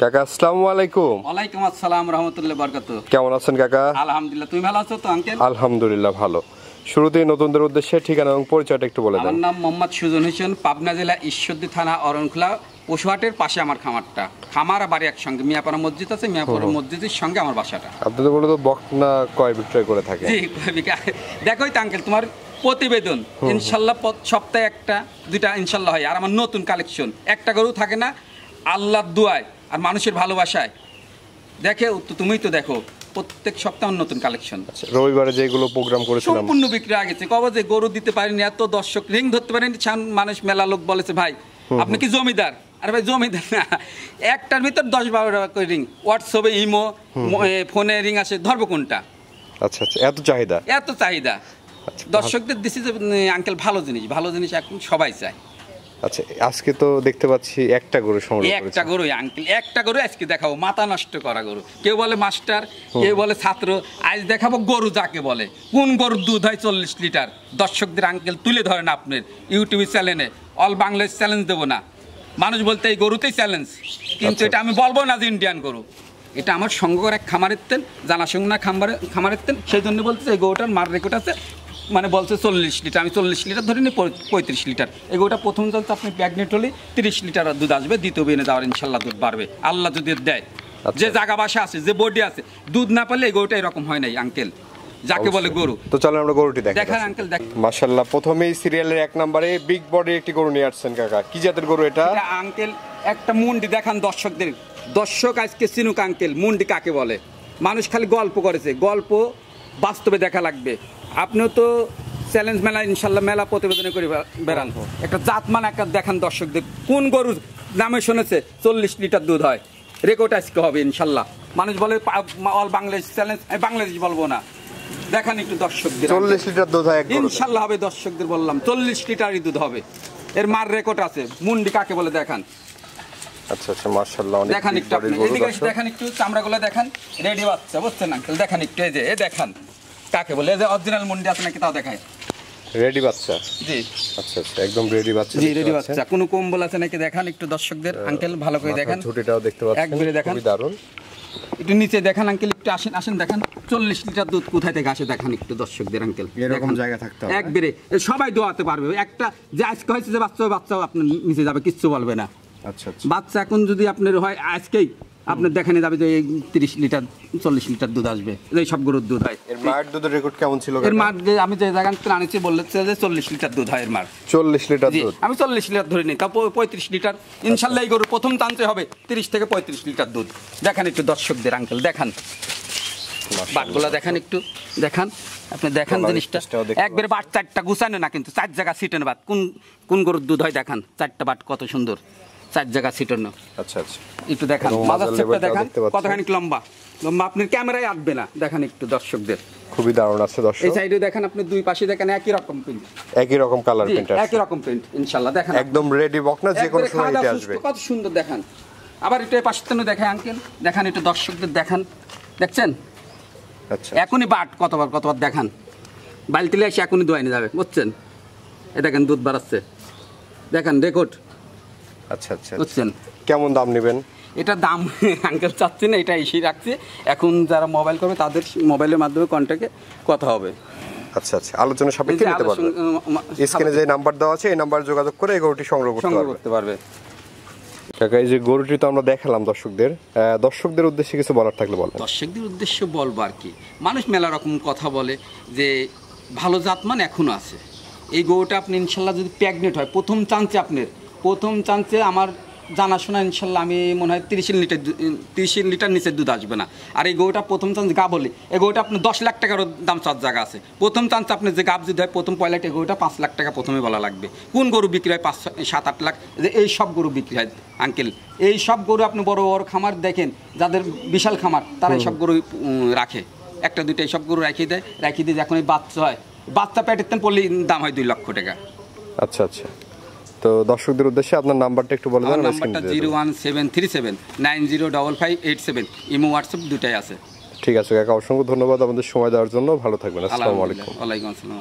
কাকা আসসালামু আলাইকুম। ওয়ালাইকুম আসসালাম রাহমাতুল্লাহি ওয়া বারাকাতুহু। কেমন আছেন কাকা? আলহামদুলিল্লাহ, তুমি ভালো আছো তো আঙ্কেল? আলহামদুলিল্লাহ ভালো। শুরুতেই নতুনদের উদ্দেশ্যে ঠিকানা এবং পরিচয়টা একটু বলে দেন। আমার নাম মোহাম্মদ সুজন হোসেন, পাবনা জেলা ঈশ্বরদী থানা অরণখোলা পশুহাটের পাশে আমার খামারটা। খামার আর বাড়ি একসঙ্গে, মিয়াপাড়া মসজিদ আছে, মিয়াপাড়া মসজিদের সঙ্গে আমার বাসাটা। আপনাদের বলে তো বকনা কয় বিক্রয় করে থাকে? জি, দেখোই তো আঙ্কেল তোমার প্রতিবেদন ইনশাল্লাহ সপ্তাহে একটা দুইটা ইনশাল্লাহ হয়। আর আমার নতুন কালেকশন একটা গরু থাকে না, আল্লাহর দুয়ায় আর মানুষের ভালোবাসায় দেখে তুমিই তো দেখো প্রত্যেক সপ্তাহে নতুন কালেকশন। রবিবারে যেগুলো প্রোগ্রাম করেছিলাম সম্পূর্ণ বিক্রি হয়ে গেছে। কবে যে গরু দিতে পারিনি, এত দর্শক রিং ধরতে পারেনি, মানুষ মেলা লোক বলেছে ভাই আপনি কি জমিদার? আরে ভাই জমিদার না, একটার ভিতর 10-12 টাকা করে রিং, হোয়াটসঅ্যাপে ইমো ফোনে রিং আসে, ধরবো কোনটা? আচ্ছা আচ্ছা, এত চাহিদা এত চাহিদা দর্শকদের দিছি যে আঙ্কেল ভালো জিনিস এখন সবাই চায়। আচ্ছা, আজকে তো দেখতে পাচ্ছি একটা গরু সংগ্রহ করেছেন। একটা গরু আঙ্কেল, একটা গরু আজকে দেখাবো, মাথা নষ্ট করা গরু। কেউ বলে মাস্টার, কেউ বলে ছাত্র। আজ দেখাবো গরু যাকে বলে। কোন গরুর দুধ হয় 40 লিটার। দর্শকদের আঙ্কেল তুলে ধরেন আপনার ইউটিউব চ্যানেলে, অল বাংলাদেশ চ্যালেঞ্জ দেবো না। মানুষ বলতে এই গরুতেই চ্যালেঞ্জ, কিন্তু এটা আমি বলবো না যে ইন্ডিয়ান গরু। এটা আমার সঙ্গর এক খামারের তেল, জানাশোনা না খামারের তেল, সেই জন্য বলতেছে এই গরুটার মার রেকর্ড আছে। মানে বলছে 40 লিটার, আমি 40 লিটার ধরে নিই, 35 লিটার। এগুলোটা প্রথম চলতে আপনি প্রেগনেন্ট হলে 30 লিটার দুধ আসবে, দ্বিতীয় বিনে যাওয়ার ইনশাল্লাহ দুধ বাড়বে আল্লাহ যদি দেয়। যে জায়গা বাসা আছে, যে বডি আছে, দুধ না পারলে এই গরুটা এরকম হয় নাই আঙ্কেল, যাকে বলে গরু। তো চলেন আমরা গরুটি দেখান আঙ্কেল। মাশাআল্লাহ, প্রথমেই সিরিয়ালের 1 নম্বরে বিগ বডির একটি গরু নিয়ে আসছেন কাকা। কি জাতের গরু এটা? আঙ্কেল একটা মুন্ডি দেখান দর্শকদের। দর্শক আজকে চিনুক আঙ্কেল মুন্ডি কাকে বলে। মানুষ খালি গল্প করেছে, গল্প বাস্তবে দেখা লাগবে। আপনিও তো চ্যালেঞ্জ মেলা ইনশাল্লাহ মেলা প্রতিবেদনে করে বেড়ান, একটা জাতমান একটা দেখান দর্শকদের। কোন গরুর নামে শুনেছে 40 লিটার দুধ হয়? রেকর্ড আজকে হবে ইনশাল্লাহ। মানুষ বলে অল বাংলাদেশ চ্যালেঞ্জ, বাংলাদেশ বলবো না। দেখান একটু দর্শকদের। 40 লিটার দুধ হয় ইনশাল্লাহ হবে দর্শকদের, বললাম 40 লিটারই দুধ হবে। এর মার রেকর্ড আছে। মুন্ডি কাকে বলে দেখান। আচ্ছা আচ্ছা, মাশাআল্লাহ অনেক দেখান একটু, এদিকে দেখান একটু, চামড়াগুলো দেখান। রেডি বাচ্চা, বুঝছেন আঙ্কেল? দেখান একটু, এই যে এ দেখান কাকে বলে। এই যে অরিজিনাল মুন্ডি আছে নাকি তাও দেখায়। রেডি বাচ্চা? জি আচ্ছা আচ্ছা, একদম রেডি বাচ্চা। জি রেডি বাচ্চা। কোনো কম্বল আছে নাকি দেখান একটু দর্শকদের আঙ্কেল, ভালো করে দেখান। ঝুটিটাও দেখতে পাচ্ছেন, একবারে দেখান, খুবই দারুণ। একটু নিচে দেখান আঙ্কেল, একটু আসেন দেখান 40 লিটার দুধ কোথায় থেকে আসে দেখান একটু দর্শকদের আঙ্কেল। এরকম জায়গা থাকতে হবে একবারে, সবাই দোয়াতে পারবে। একটা যে আজকে হয়েছে যে বাচ্চাও আপনার নিচে যাবে, কিচ্ছু বলবে না। আচ্ছা আচ্ছা, বাচ্চা এখন যদি আপনার হয় আজকেই আপনার দেখানে যাবে যে 30 লিটার 40 লিটার দুধ আসবে। এই সব গরুর দুধ হয়। এর মার দুধের রেকর্ড কেমন ছিল? এর মার আমি যে জায়গা থেকে আনেছি বলছে যে 40 লিটার দুধ হয় এর মার। 40 লিটার দুধ? আমি 40 লিটার ধরে নিই, তাও 35 লিটার ইনশাল্লাহ এই গরু প্রথম টানতে হবে 30 থেকে 35 লিটার দুধ। দেখান একটু দর্শকদের আঙ্কেল, দেখান বাটগুলা দেখান একটু, দেখান আপনি দেখান জিনিসটা। একবারে বাট 4টা গুছানো না, কিন্তু 4 জায়গা ছিটানো বাট। কোন গরুর দুধ হয় দেখান, 4টা বাট কত সুন্দর, 4 জায়গা ছিটানো। আচ্ছা আচ্ছা, একটু দেখান মাজার শেপটা দেখান কতখানি লম্বা। আপনার ক্যামেরায় আসবে না, দেখান একটু দর্শকদের। খুবই দারুণ আছে দর্শক। এই সাইডে দেখেন, আপনি দুই পাশে দেখেন একই রকম প্রিন্ট, একই রকম কালার প্রিন্ট আছে, একই রকম প্রিন্ট ইনশাআল্লাহ। দেখেন একদম রেডি বকনা, যে কোনো সময় এটা আসবে। কত সুন্দর দেখান। আবার একটু এই পাশের জন্য দেখায় আঙ্কেল, দেখান একটু দর্শকদের দেখান। দেখছেন? আচ্ছা, এখনই বাট কতবার দেখান। বালতিলে এসে এখনই দোয়াই নিয়ে যাবে, বুঝছেন? এ দেখেন দুধ বাড়াচ্ছে, দেখেন রেকর্ড। আচ্ছা আচ্ছা, বুঝছেন? কেমন দাম নেবেন? এটা দাম আঙ্কেল চাচ্ছি না, এটা এসেই রাখছি। এখন যারা মোবাইল করবে তাদের মোবাইলের মাধ্যমে কন্ট্যাক্টে কথা হবে। আচ্ছা আচ্ছা, আলোচনা সাপেক্ষে নিতে পারবে। স্ক্রিনে যে নাম্বার দেওয়া আছে এই নাম্বারে যোগাযোগ করে এই গরুটি সংগ্রহ করতে পারবে। কাকা, এই যে গরুটি তো আমরা দেখালাম দর্শকদের উদ্দেশ্যে কিছু বলার থাকলে বলেন। দর্শকদের উদ্দেশ্যে বলবো আর কি, মানুষ মেলা রকম কথা বলে যে ভালো জাতমান এখনো আছে। এই গরুটা আপনি ইনশাল্লাহ যদি প্রেগনেন্ট হয় প্রথম চান্সে আমার জানাশোনা ইনশাল্লাহ আমি মনে হয় 30 লিটার নিচের দুধ আসবে না। আর এই গরুটা প্রথম চান্স গা বলি, এই গরুটা আপনি 10 লাখ টাকার দাম চার জায়গা আছে। প্রথম চান্স আপনি যে গাব যদি হয় প্রথম পয়লাটা, এই গরুটা 5 লাখ টাকা প্রথমে বলা লাগবে। কোন গরু বিক্রি হয় 5-7-8 লাখ? এই সব গরু বিক্রি হয় আঙ্কেল। এই সব গরু আপনি বড় বড় খামার দেখেন, যাদের বিশাল খামার তারা এই সব গরু রাখে। একটা দুইটা এই সব গরু রাখিয়ে দেয় যখন এই বাচ্চা হয়, বাচ্চা পেটের পড়লে দাম হয় 2 লক্ষ টাকা। আচ্ছা আচ্ছা, তো দর্শকদের উদ্দেশ্যে আপনার নাম্বারটা একটু বলে দেন। আমার নাম্বারটা 01737905587, ইমো হোয়াটসঅ্যাপ দুটাই আছে। ঠিক আছে কাকা, অসংখ্য ধন্যবাদ আমাদের সময় দেওয়ার জন্য। ভালো থাকবেন। আসসালামু আলাইকুম। ওয়ালাইকুম আসসালাম।